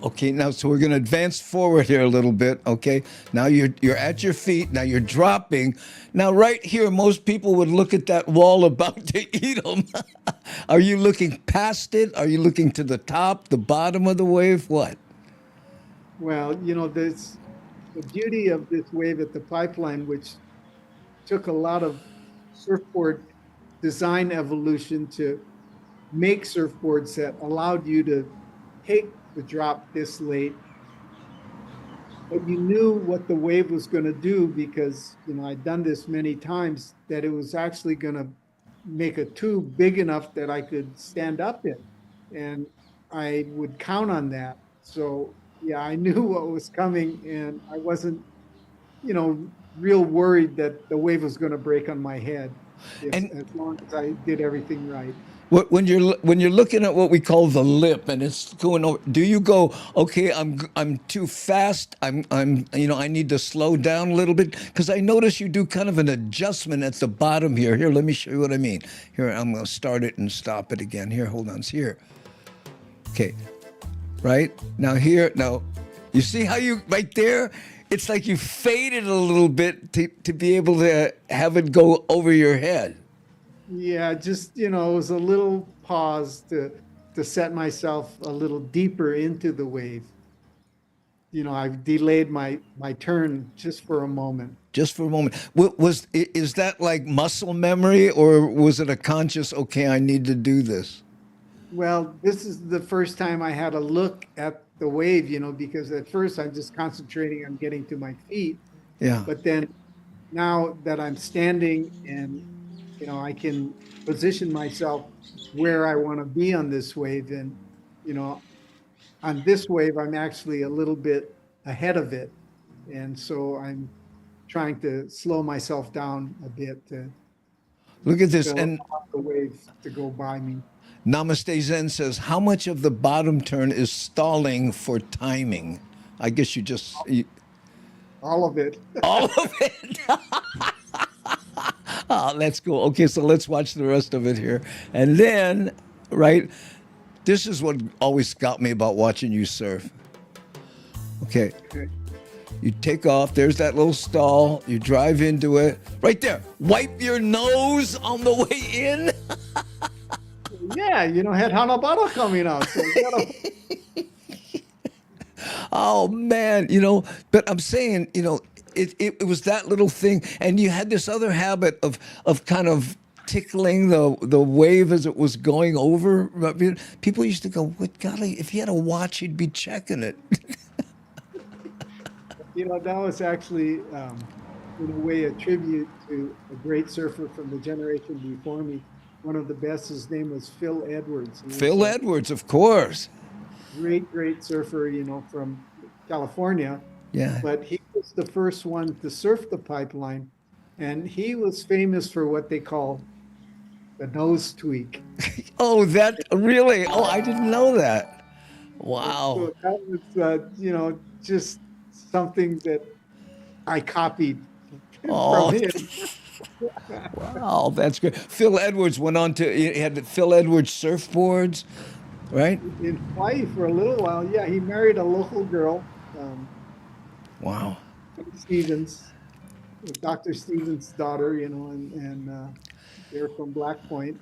Okay, now so we're going to advance forward here a little bit. Okay, now you're at your feet. Now you're dropping. Now right here, most people would look at that wall about to eat them. Are you looking past it? Are you looking to the top, the bottom of the wave? What? Well, this the beauty of this wave at the pipeline, which took a lot of surfboard design evolution to make surfboards that allowed you to take the drop this late, but you knew what the wave was going to do because I'd done this many times, that it was actually going to make a tube big enough that I could stand up in, and I would count on that. So yeah, I knew what was coming, and I wasn't you know real worried that the wave was going to break on my head, if And as long as I did everything right. when you're looking at what we call the lip and it's going over, do you go, okay, I'm too fast. I need to slow down a little bit because I notice you do kind of an adjustment at the bottom here. Here, let me show you what I mean. Here, I'm going to start it and stop it again. Here, hold on. See here. Okay, right now here now, you see how you right there. It's like you faded a little bit to be able to have it go over your head. Yeah, just it was a little pause to set myself a little deeper into the wave. I've delayed my turn just for a moment. Just for a moment. Is that like muscle memory or was it a conscious, okay, I need to do this? Well, this is the first time I had a look at the wave, because at first I'm just concentrating on getting to my feet. Yeah. But then now that I'm standing and, I can position myself where I want to be on this wave. And, you know, on this wave, I'm actually a little bit ahead of it. And so I'm trying to slow myself down a bit Look at this. to And allow the wave to go by me. Namaste Zen says, how much of the bottom turn is stalling for timing? I guess All of it. all of it. Let's go. Okay, so let's watch the rest of it here. And then, right, this is what always got me about watching you surf. Okay, Okay. you take off, there's that little stall, you drive into it. Right there, wipe your nose on the way in. Yeah, had Hanabata coming out. So you gotta, Oh man, but I'm saying, it was that little thing, and you had this other habit of kind of tickling the wave as it was going over. I mean, people used to go, "What golly, if he had a watch, he'd be checking it." that was actually, in a way, a tribute to a great surfer from the generation before me. One of the best. His name was Phil Edwards. He was Phil a Edwards, of course. great surfer, from California. Yeah. But he was the first one to surf the pipeline, and he was famous for what they call the nose tweak. Oh, that really? Oh, I didn't know that. Wow. So that was, just something that I copied from Oh, him. wow, that's great. Phil Edwards went on to, he had the Phil Edwards surfboards, right? In Hawaii for a little while. Yeah, he married a local girl, Wow. Stevens, Dr. Stevens' daughter, and they're from Black Point.